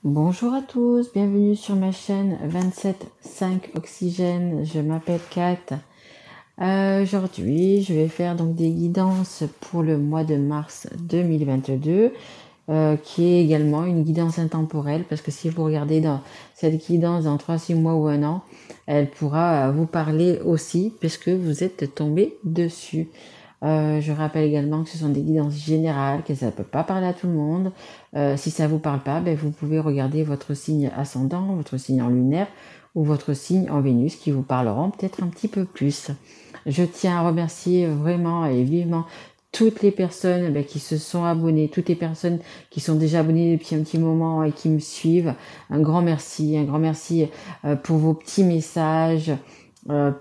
Bonjour à tous, bienvenue sur ma chaîne 27.5 Oxygène, je m'appelle Kat. Aujourd'hui, je vais faire donc des guidances pour le mois de mars 2022, qui est également une guidance intemporelle, parce que si vous regardez dans cette guidance dans 3, 6 mois ou 1 an, elle pourra vous parler aussi, puisque vous êtes tombé dessus. Je rappelle également que ce sont des guidances générales, que ça ne peut pas parler à tout le monde. Si ça ne vous parle pas, vous pouvez regarder votre signe ascendant, votre signe en lunaire ou votre signe en Vénus qui vous parleront peut-être un petit peu plus. Je tiens à remercier vraiment et vivement toutes les personnes qui se sont abonnées, toutes les personnes qui sont déjà abonnées depuis un petit moment et qui me suivent. Un grand merci pour vos petits messages.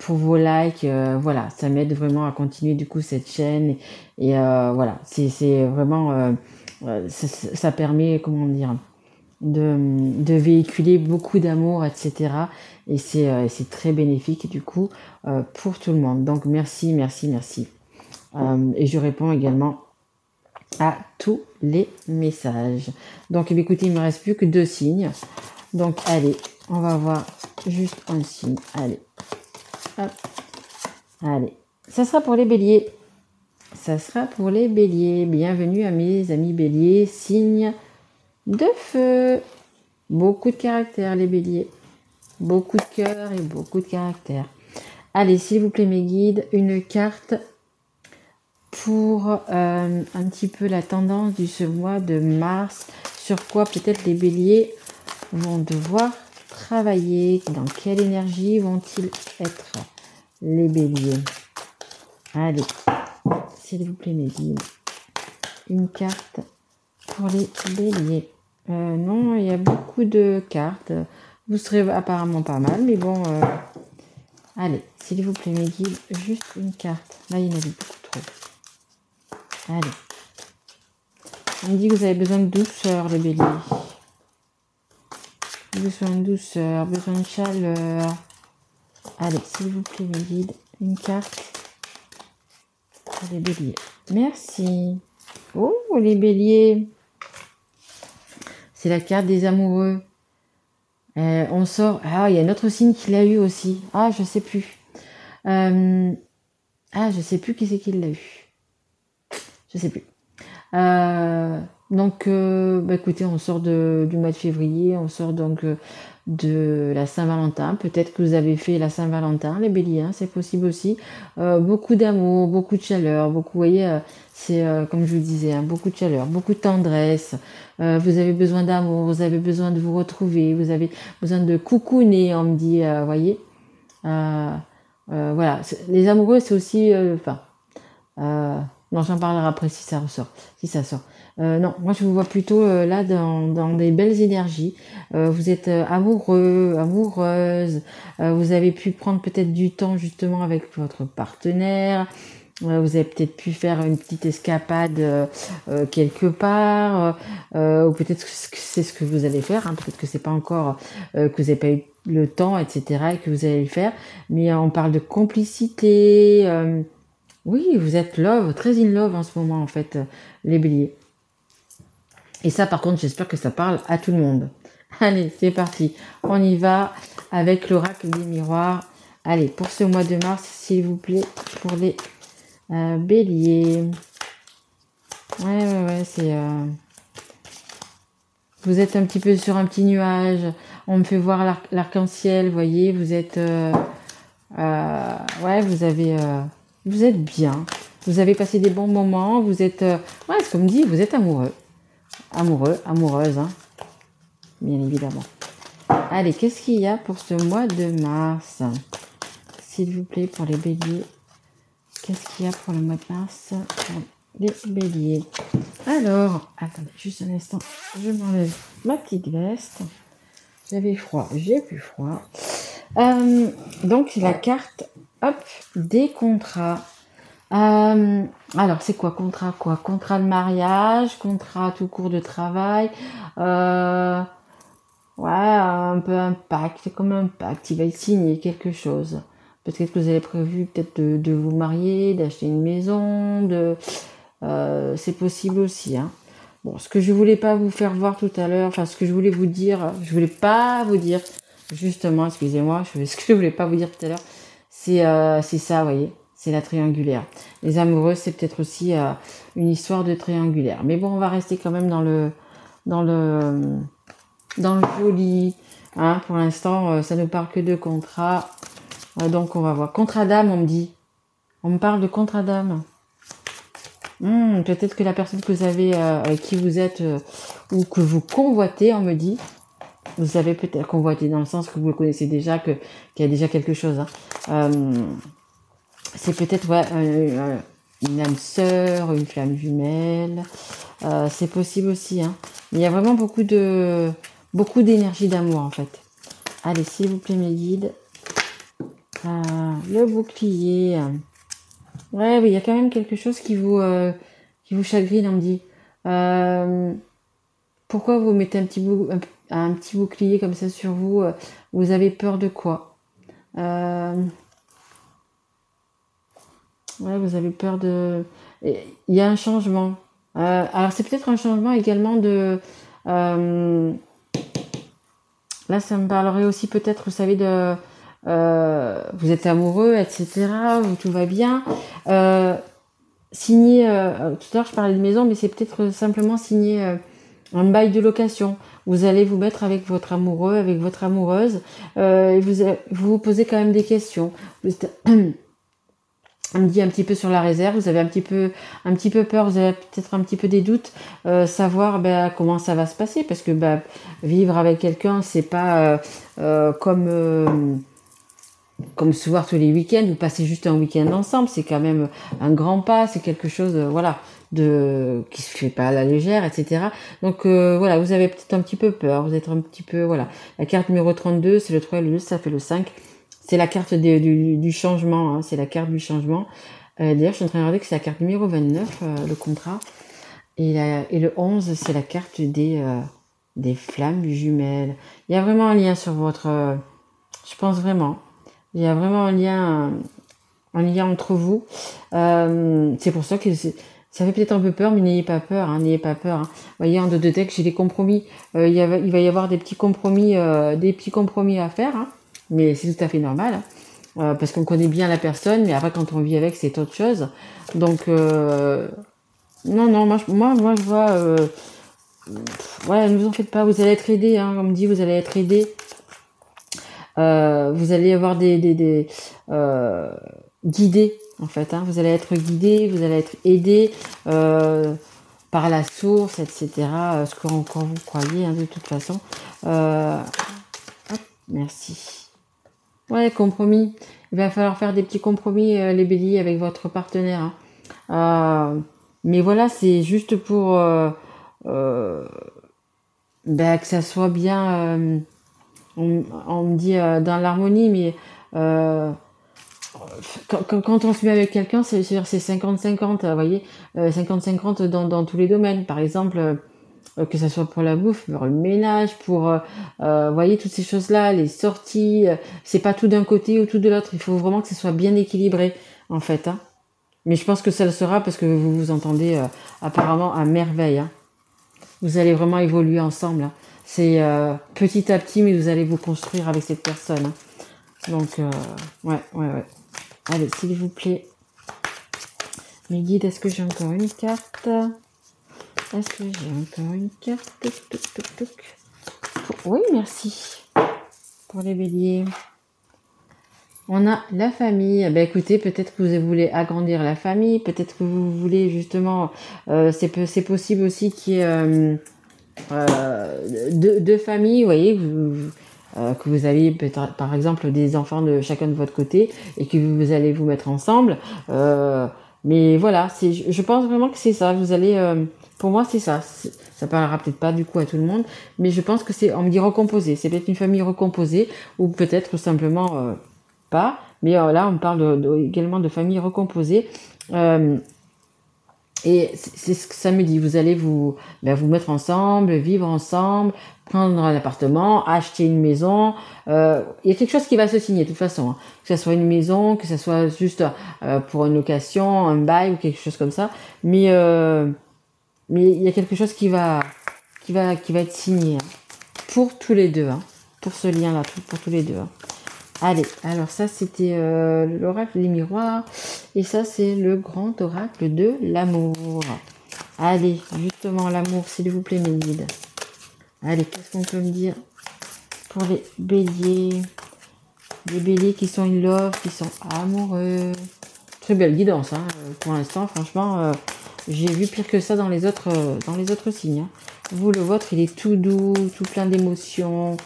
Pour vos likes, voilà, ça m'aide vraiment à continuer du coup cette chaîne et voilà, c'est vraiment ça permet, comment dire, de véhiculer beaucoup d'amour, etc. Et c'est très bénéfique du coup pour tout le monde. Donc merci. Et je réponds également à tous les messages. Donc écoutez, il me reste plus que 2 signes. Donc allez, on va voir juste un signe. Allez. Hop. Allez, ça sera pour les béliers. Ça sera pour les béliers. Bienvenue à mes amis béliers, signe de feu. Beaucoup de caractère, les béliers. Beaucoup de cœur et beaucoup de caractère. Allez, s'il vous plaît, mes guides, une carte pour un petit peu la tendance de ce mois de mars. Sur quoi peut-être les béliers vont devoir travailler. Dans quelle énergie vont-ils être, les béliers? Allez, s'il vous plaît, mes guides, une carte pour les béliers. Non, il y a beaucoup de cartes. Vous serez apparemment pas mal, mais bon. Allez, s'il vous plaît, mes guides, juste une carte. Là, il y en avait beaucoup trop. Allez. On me dit que vous avez besoin de douceur, les béliers. Besoin de douceur, besoin de chaleur. Allez, s'il vous plaît, mes guides, une carte pour les béliers. Merci. Oh, les béliers. C'est la carte des amoureux. On sort... Ah, il y a un autre signe qui l'a eu aussi. Ah, je sais plus. Je sais plus qui c'est qui l'a eu. Je sais plus. Donc, écoutez, on sort du mois de février. On sort donc de la Saint-Valentin. Peut-être que vous avez fait la Saint-Valentin, les béliers, hein, c'est possible aussi. Beaucoup d'amour, beaucoup de chaleur, beaucoup, vous voyez, c'est comme je vous le disais, hein, beaucoup de chaleur, beaucoup de tendresse. Vous avez besoin d'amour, vous avez besoin de vous retrouver, vous avez besoin de coucouner, on me dit, voyez. Voilà, les amoureux, c'est aussi, non, j'en parlerai après si ça ressort, si ça sort. Non, moi je vous vois plutôt là dans des belles énergies. Vous êtes amoureux, amoureuse. Vous avez pu prendre peut-être du temps justement avec votre partenaire. Vous avez peut-être pu faire une petite escapade quelque part. Ou peut-être que c'est ce que vous allez faire. Hein, peut-être que c'est pas encore que vous n'avez pas eu le temps, etc. et que vous allez le faire. Mais on parle de complicité. Oui, vous êtes love, très in love en ce moment en fait, les béliers. Et ça par contre, j'espère que ça parle à tout le monde. Allez, c'est parti. On y va avec l'oracle des miroirs. Allez, pour ce mois de mars, s'il vous plaît, pour les béliers. Ouais, c'est... Vous êtes un petit peu sur un petit nuage. On me fait voir l'arc-en-ciel, vous voyez. Vous êtes... vous êtes bien. Vous avez passé des bons moments. Vous êtes... c'est comme dit, vous êtes amoureux. Amoureux, amoureuse, hein. Bien évidemment. Allez, qu'est-ce qu'il y a pour ce mois de mars? S'il vous plaît, pour les béliers. Qu'est-ce qu'il y a pour le mois de mars pour les béliers? Alors, attendez, juste un instant. Je m'enlève ma petite veste. J'avais froid, j'ai plus froid. Donc, la carte, hop, des contrats. Alors, c'est quoi? Contrat de mariage, contrat tout court de travail. Un peu un pacte, c'est comme un pacte. Il va y signer quelque chose. Peut-être que vous avez prévu peut-être de vous marier, d'acheter une maison, c'est possible aussi. Hein. Bon, ce que je voulais pas vous faire voir tout à l'heure, enfin ce que je voulais vous dire, je voulais pas vous dire, justement, excusez-moi, ce que je voulais pas vous dire tout à l'heure, c'est ça, vous voyez, c'est la triangulaire. Les amoureux, c'est peut-être aussi une histoire de triangulaire. Mais bon, on va rester quand même dans le joli. Hein, pour l'instant, ça ne parle que de contrat. Donc on va voir. Contrat d'âme, on me dit. On me parle de contrat d'âme. Peut-être que la personne que vous avez, avec qui vous êtes, ou que vous convoitez, on me dit. Vous avez peut-être convoité dans le sens que vous le connaissez déjà, qu'il y a déjà quelque chose. Hein. C'est peut-être une âme sœur, une flamme jumelle. C'est possible aussi. Hein. Mais il y a vraiment beaucoup d'énergie d'amour en fait. Allez, s'il vous plaît, mes guides. Le bouclier. Ouais, mais il y a quand même quelque chose qui vous chagrine, on me dit. Pourquoi vous mettez un petit bouclier comme ça sur vous? Vous avez peur de quoi? Ouais, vous avez peur de... Il y a un changement. Alors, c'est peut-être un changement également de... Là, ça me parlerait aussi peut-être, vous savez, de... vous êtes amoureux, etc. Tout va bien. Signer... tout à l'heure, je parlais de maison, mais c'est peut-être simplement signer un bail de location. Vous allez vous mettre avec votre amoureux, avec votre amoureuse, et vous posez quand même des questions. On me dit un petit peu sur la réserve, vous avez un petit peu peur, vous avez peut-être un petit peu des doutes, savoir comment ça va se passer, parce que vivre avec quelqu'un, c'est pas comme se voir tous les week-ends, ou passer juste un week-end ensemble, c'est quand même un grand pas, c'est quelque chose qui se fait pas à la légère, etc. Donc voilà, vous avez peut-être un petit peu peur, vous êtes un petit peu, voilà. La carte numéro 32, c'est le 3 et le 2, ça fait le 5. C'est la carte du changement, hein, c'est la carte du changement. D'ailleurs, je suis en train de regarder que c'est la carte numéro 29, le contrat. Et le 11, c'est la carte des flammes jumelles. Il y a vraiment un lien sur votre... je pense vraiment. Il y a vraiment un lien entre vous. C'est pour ça que ça fait peut-être un peu peur, mais n'ayez pas peur. Hein, n'ayez pas peur. Hein. Vous voyez, en 2 deck, j'ai les compromis. Il va y avoir des petits compromis à faire. Hein. Mais c'est tout à fait normal, hein, parce qu'on connaît bien la personne, mais après quand on vit avec, c'est autre chose. Donc non, moi je vois, ne vous en faites pas, vous allez être aidé, hein, comme dit, vous allez être aidé. Vous allez avoir des guidés en fait, hein, vous allez être guidé, vous allez être aidé par la source, etc. Ce que quand vous croyez, hein, de toute façon. Merci. Ouais, compromis. Il va falloir faire des petits compromis, les béliers, avec votre partenaire. Hein. Mais voilà, c'est juste pour que ça soit bien, on me dit dans l'harmonie, mais quand on se met avec quelqu'un, c'est 50-50, vous voyez, 50-50 dans tous les domaines. Par exemple, que ça soit pour la bouffe, pour le ménage, pour, voyez, toutes ces choses-là, les sorties, c'est pas tout d'un côté ou tout de l'autre. Il faut vraiment que ce soit bien équilibré, en fait. Hein. Mais je pense que ça le sera parce que vous vous entendez apparemment à merveille. Hein. Vous allez vraiment évoluer ensemble. Hein. C'est petit à petit, mais vous allez vous construire avec cette personne. Hein. Donc, ouais. Allez, s'il vous plaît. Mes guides, est-ce que j'ai encore une carte ? Est-ce que j'ai encore une carte ? Oui, merci. Pour les béliers. On a la famille. Écoutez, peut-être que vous voulez agrandir la famille. Peut-être que vous voulez justement... c'est possible aussi qu'il y ait deux familles, vous voyez, que vous avez peut-être, par exemple, des enfants de chacun de votre côté et que vous allez vous mettre ensemble. Mais voilà, je pense vraiment que c'est ça. Vous allez... pour moi, c'est ça. Ça parlera peut-être pas du coup à tout le monde, mais je pense que on me dit recomposé. C'est peut-être une famille recomposée, ou peut-être simplement pas. Mais là, on me parle également de famille recomposée. Et c'est ce que ça me dit. Vous allez vous mettre ensemble, vivre ensemble, prendre un appartement, acheter une maison. Il y a quelque chose qui va se signer de toute façon. Hein. Que ce soit une maison, que ce soit juste pour une location, un bail ou quelque chose comme ça. Mais Mais il y a quelque chose qui va être signé, hein, pour tous les deux, hein, pour ce lien-là, pour tous les deux, hein. Allez, alors ça c'était l'oracle des miroirs et ça c'est le grand oracle de l'amour. Allez, justement l'amour, s'il vous plaît mes guides. Allez, qu'est-ce qu'on peut me dire pour les béliers? Les béliers qui sont in love, qui sont amoureux. Très belle guidance, hein, pour l'instant, franchement, j'ai vu pire que ça dans les autres signes, hein. Vous, le vôtre, il est tout doux, tout plein d'émotions,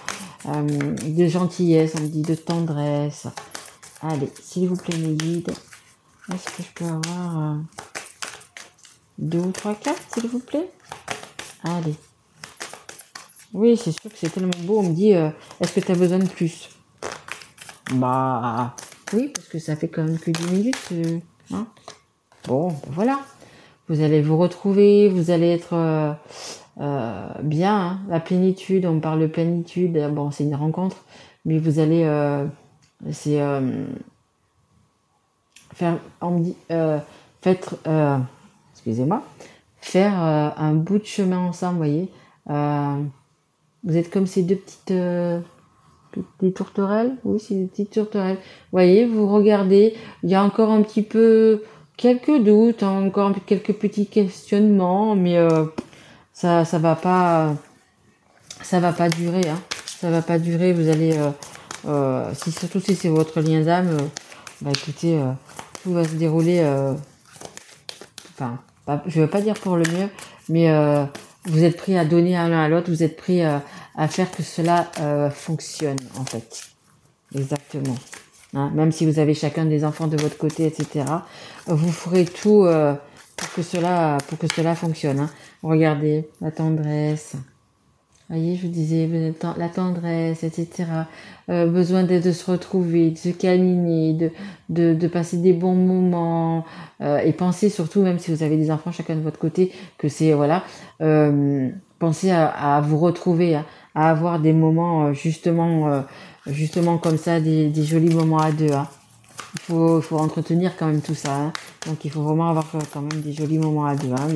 de gentillesse, on me dit de tendresse. Allez, s'il vous plaît, mes guides, est-ce que je peux avoir 2 ou 3 cartes, s'il vous plaît? Allez. Oui, c'est sûr que c'est tellement beau, on me dit, est-ce que tu as besoin de plus? Bah, oui, parce que ça fait quand même que 10 minutes, hein. Bon, ben voilà. Vous allez vous retrouver, vous allez être bien, hein. La plénitude, on parle de plénitude, bon, c'est une rencontre, mais vous allez, c'est faire, on me dit, faites, excusez-moi, faire un bout de chemin ensemble, vous voyez. Vous êtes comme ces deux petites des tourterelles, oui, c'est des petites tourterelles. Vous voyez, vous regardez, il y a encore un petit peu quelques doutes, hein, encore quelques petits questionnements, mais ça va pas durer, hein. Ça va pas durer. Vous allez, surtout si c'est votre lien d'âme, bah écoutez, tout va se dérouler. Enfin, je veux pas dire pour le mieux, mais vous êtes prêts à donner à l'un à l'autre, vous êtes prêts à faire que cela fonctionne, en fait. Exactement. Hein, même si vous avez chacun des enfants de votre côté, etc., vous ferez tout pour que cela fonctionne, hein. Regardez, la tendresse. Voyez, je vous disais, la tendresse, etc. Besoin de se retrouver, de se câliner, de passer des bons moments. Et pensez surtout, même si vous avez des enfants chacun de votre côté, que c'est, voilà, pensez à vous retrouver, hein, à avoir des moments justement comme ça, des jolis moments à deux, hein. Il faut entretenir quand même tout ça, hein. Donc il faut vraiment avoir quand même des jolis moments à deux, hein,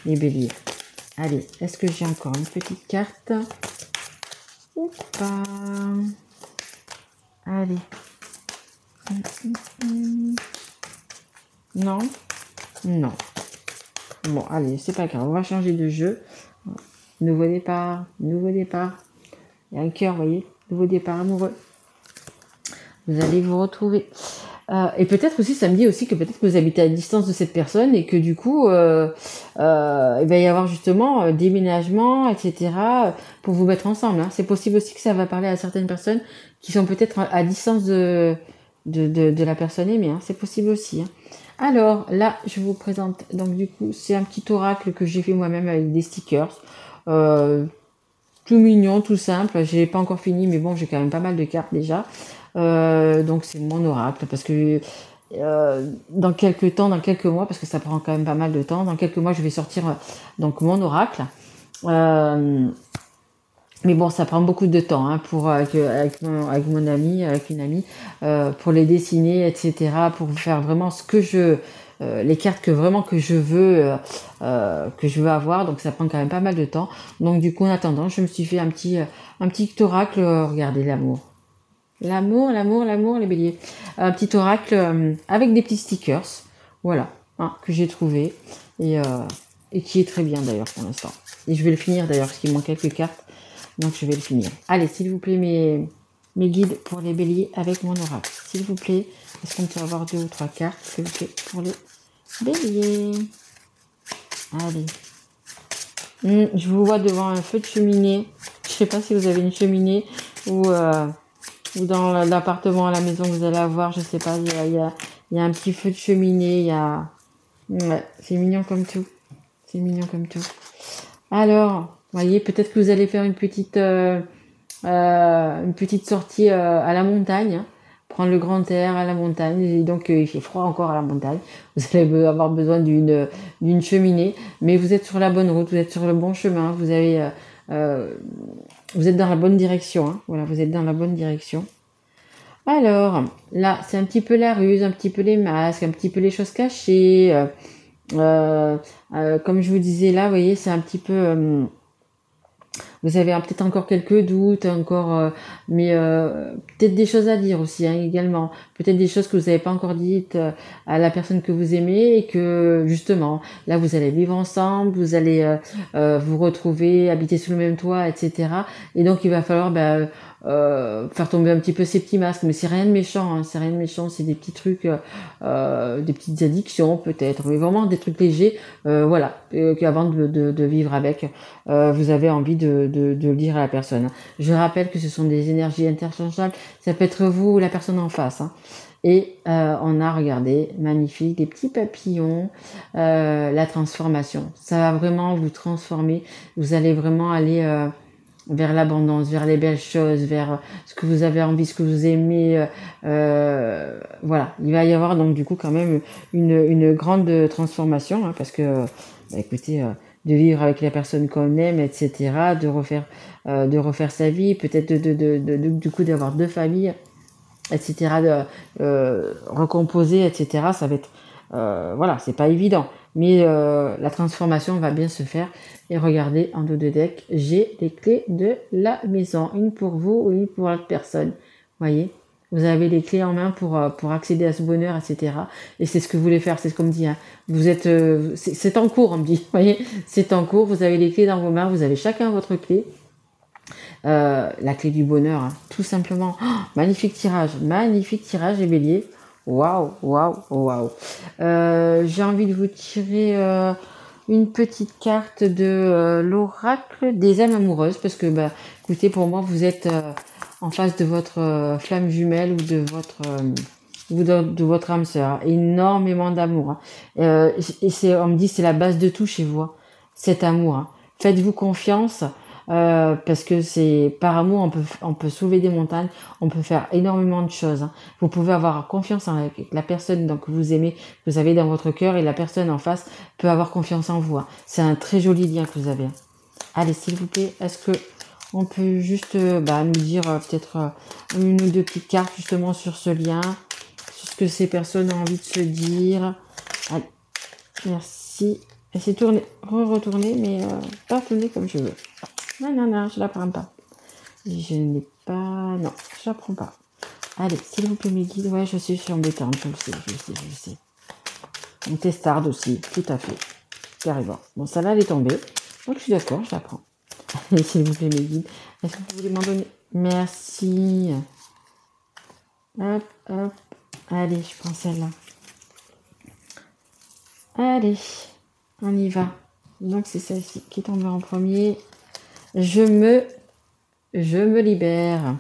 les béliers. Allez, est-ce que j'ai encore une petite carte ou pas? Allez. Non? Non. Bon, allez, c'est pas grave, on va changer de jeu. Nouveau départ, nouveau départ. Il y a un cœur, vous voyez, nouveau départ amoureux. Vous allez vous retrouver. Et peut-être aussi, ça me dit aussi que peut-être que vous habitez à distance de cette personne et que du coup, il va y avoir justement déménagement, etc., pour vous mettre ensemble, hein. C'est possible aussi que ça va parler à certaines personnes qui sont peut-être à distance de la personne aimée, hein. C'est possible aussi, hein. Alors, là, je vous présente, donc du coup, c'est un petit oracle que j'ai fait moi-même avec des stickers. Tout mignon, tout simple. J'ai pas encore fini, mais bon, j'ai quand même pas mal de cartes déjà. Donc c'est mon oracle parce que dans quelques mois, parce que ça prend quand même pas mal de temps, dans quelques mois je vais sortir donc mon oracle. Mais bon, ça prend beaucoup de temps, hein, pour avec mon ami, avec une amie, pour les dessiner, etc., pour faire vraiment ce que les cartes que je veux avoir. Donc ça prend quand même pas mal de temps. Donc du coup, en attendant, je me suis fait un petit oracle. Regardez l'amour. L'amour, les béliers. Un petit oracle avec des petits stickers, voilà, hein, que j'ai trouvé et qui est très bien d'ailleurs pour l'instant. Et je vais le finir d'ailleurs parce qu'il manque quelques cartes, donc je vais le finir. Allez, s'il vous plaît, mes guides pour les béliers avec mon oracle. S'il vous plaît, est-ce qu'on peut avoir 2 ou 3 cartes, s'il vous plaît, pour les béliers? Allez. Je vous vois devant un feu de cheminée. Je sais pas si vous avez une cheminée ou dans l'appartement, à la maison que vous allez avoir, je sais pas, il y a un petit feu de cheminée, ouais, c'est mignon comme tout. C'est mignon comme tout. Alors, voyez, peut-être que vous allez faire une petite sortie à la montagne, hein, prendre le grand air à la montagne, et donc il fait froid encore à la montagne. Vous allez avoir besoin d'une cheminée, mais vous êtes sur la bonne route, vous êtes sur le bon chemin, vous êtes dans la bonne direction, hein. Voilà, vous êtes dans la bonne direction. Alors, là, c'est un petit peu la ruse, un petit peu les masques, un petit peu les choses cachées. Comme je vous disais là, vous voyez, c'est un petit peu... vous avez peut-être encore quelques doutes, encore, mais peut-être des choses à dire aussi hein, également. Peut-être des choses que vous n'avez pas encore dites à la personne que vous aimez et que justement, là vous allez vivre ensemble, vous allez vous retrouver, habiter sous le même toit, etc. Et donc il va falloir faire tomber un petit peu ces petits masques. Mais c'est rien de méchant, hein, c'est rien de méchant, c'est des petits trucs, des petites addictions peut-être, mais vraiment des trucs légers, voilà, qu'avant de vivre avec. Vous avez envie de le dire à la personne. Je rappelle que ce sont des énergies interchangeables, ça peut être vous ou la personne en face. Hein. Et on a regardé, magnifique, des petits papillons, la transformation. Ça va vraiment vous transformer, vous allez vraiment aller vers l'abondance, vers les belles choses, vers ce que vous avez envie, ce que vous aimez. Voilà, il va y avoir donc du coup quand même une grande transformation, hein, parce que, écoutez, de vivre avec la personne qu'on aime, etc., de refaire sa vie, peut-être du coup d'avoir deux familles, etc., recomposer, etc., ça va être, voilà, c'est pas évident. Mais la transformation va bien se faire. Et regardez, en dos de deck, j'ai les clés de la maison. Une pour vous, une pour l'autre personne. Voyez, vous avez les clés en main pour accéder à ce bonheur, etc. Et c'est ce que vous voulez faire, c'est ce qu'on me dit. Hein. Vous êtes, c'est en cours, on me dit. Voyez, c'est en cours, vous avez les clés dans vos mains, vous avez chacun votre clé. La clé du bonheur, hein, tout simplement. Oh, magnifique tirage les béliers. Waouh, waouh, waouh. J'ai envie de vous tirer une petite carte de l'oracle des âmes amoureuses parce que, écoutez, pour moi, vous êtes en face de votre flamme jumelle ou de votre âme sœur. Énormément d'amour. Hein. Et on me dit c'est la base de tout chez vous, hein, cet amour. Hein. Faites-vous confiance. Parce que c'est par amour on peut soulever des montagnes, on peut faire énormément de choses. Hein. Vous pouvez avoir confiance en la personne donc, que vous aimez, que vous avez dans votre cœur, et la personne en face peut avoir confiance en vous. Hein. C'est un très joli lien que vous avez. Hein. Allez, s'il vous plaît, est-ce que on peut juste nous dire peut-être une ou deux petites cartes justement sur ce lien, sur ce que ces personnes ont envie de se dire. Allez, merci. Essayez de tourner, retourner, mais pas tourner comme je veux. Non, je la prends pas. Je n'ai pas... Non, je la prends pas. Allez, s'il vous plaît, mes guides. Ouais, je suis embêtante, je le sais. Une testarde aussi, tout à fait. Carrément. Bon, celle-là, elle est tombée. Donc, je suis d'accord, je la prends. Allez, s'il vous plaît, mes guides. Est-ce que vous voulez m'en donner? Merci. Hop, hop. Allez, je prends celle-là. Allez, on y va. Donc, c'est celle-ci qui est tombée en premier. Je me libère.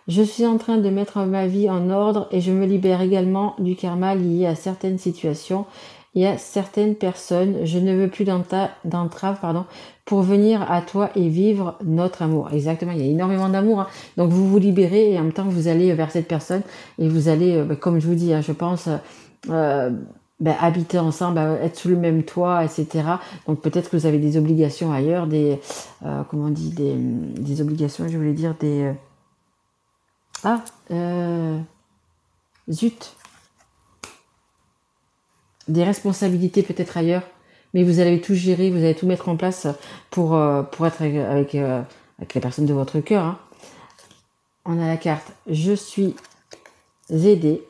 Je suis en train de mettre ma vie en ordre et je me libère également du karma lié à certaines situations et à certaines personnes. Je ne veux plus d'entrave, pour venir à toi et vivre notre amour. Exactement, il y a énormément d'amour. Hein. Donc vous vous libérez et en même temps vous allez vers cette personne et vous allez, comme je vous dis, hein, je pense... habiter ensemble, être sous le même toit, etc. Donc peut-être que vous avez des obligations ailleurs, des obligations, je voulais dire zut, des responsabilités peut-être ailleurs, mais vous allez tout gérer, vous allez tout mettre en place pour être avec la personne de votre cœur. Hein. On a la carte « Je suis aidée ».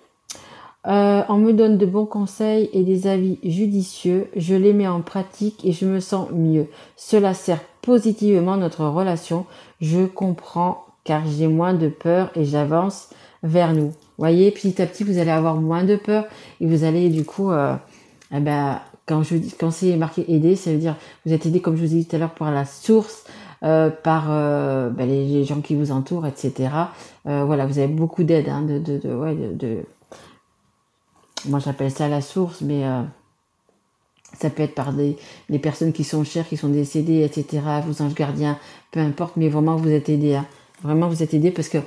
On me donne de bons conseils et des avis judicieux, je les mets en pratique et je me sens mieux. Cela sert positivement notre relation, je comprends car j'ai moins de peur et j'avance vers nous. Voyez, petit à petit, vous allez avoir moins de peur et vous allez du coup, quand c'est marqué aider, ça veut dire vous êtes aidé, comme je vous ai dit tout à l'heure, par la source, par les gens qui vous entourent, etc. Voilà, vous avez beaucoup d'aide, hein, moi j'appelle ça la source, mais ça peut être par des personnes qui sont chères, qui sont décédées, etc., vos anges gardiens, peu importe, mais vraiment vous êtes aidés. Hein. Vraiment vous êtes aidés parce que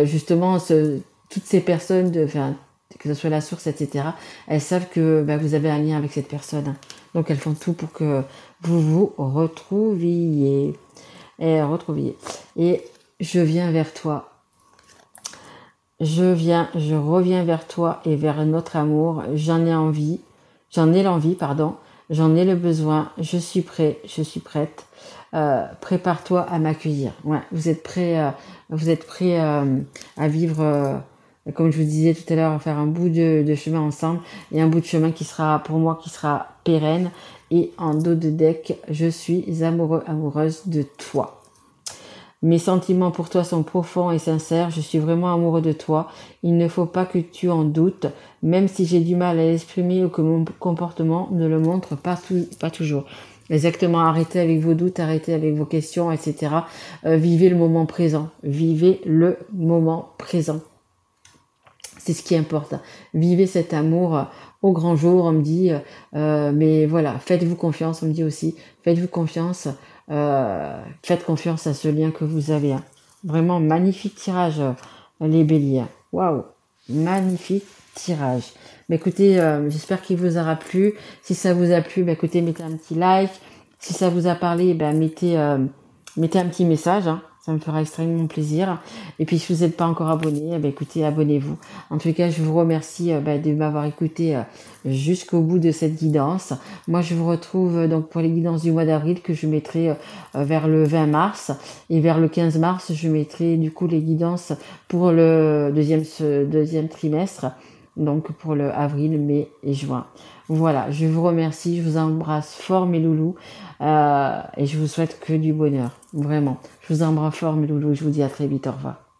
justement, toutes ces personnes, que ce soit la source, etc., elles savent que vous avez un lien avec cette personne. Hein. Donc elles font tout pour que vous vous retrouviez. Et je viens vers toi. Je reviens vers toi et vers notre amour. J'en ai l'envie, j'en ai le besoin, je suis prêt, je suis prête. Prépare-toi à m'accueillir. Ouais, vous êtes prêt à vivre, comme je vous disais tout à l'heure, à faire un bout de chemin ensemble et un bout de chemin qui sera pour moi qui sera pérenne. Et en dos de deck, je suis amoureux, amoureuse de toi. Mes sentiments pour toi sont profonds et sincères. Je suis vraiment amoureux de toi. Il ne faut pas que tu en doutes, même si j'ai du mal à l'exprimer ou que mon comportement ne le montre pas toujours. Exactement, arrêtez avec vos doutes, arrêtez avec vos questions, etc. Vivez le moment présent. Vivez le moment présent. C'est ce qui importe. Vivez cet amour au grand jour, on me dit. Mais voilà, faites-vous confiance, on me dit aussi. Faites-vous confiance. Faites confiance à ce lien que vous avez. Hein. Vraiment, magnifique tirage, les béliers. Waouh, magnifique tirage. Bah, écoutez, j'espère qu'il vous aura plu. Si ça vous a plu, bah, écoutez, mettez un petit like. Si ça vous a parlé, bah, mettez un petit message. Hein. Ça me fera extrêmement plaisir. Et puis, si vous n'êtes pas encore abonné, bah, écoutez, abonnez-vous. En tout cas, je vous remercie de m'avoir écouté jusqu'au bout de cette guidance. Moi, je vous retrouve donc pour les guidances du mois d'avril que je mettrai vers le 20 mars. Et vers le 15 mars, je mettrai du coup les guidances pour le deuxième trimestre. Donc, pour le avril, mai et juin. Voilà, je vous remercie, je vous embrasse fort mes loulous et je vous souhaite que du bonheur, vraiment. Je vous embrasse fort mes loulous, je vous dis à très vite, au revoir.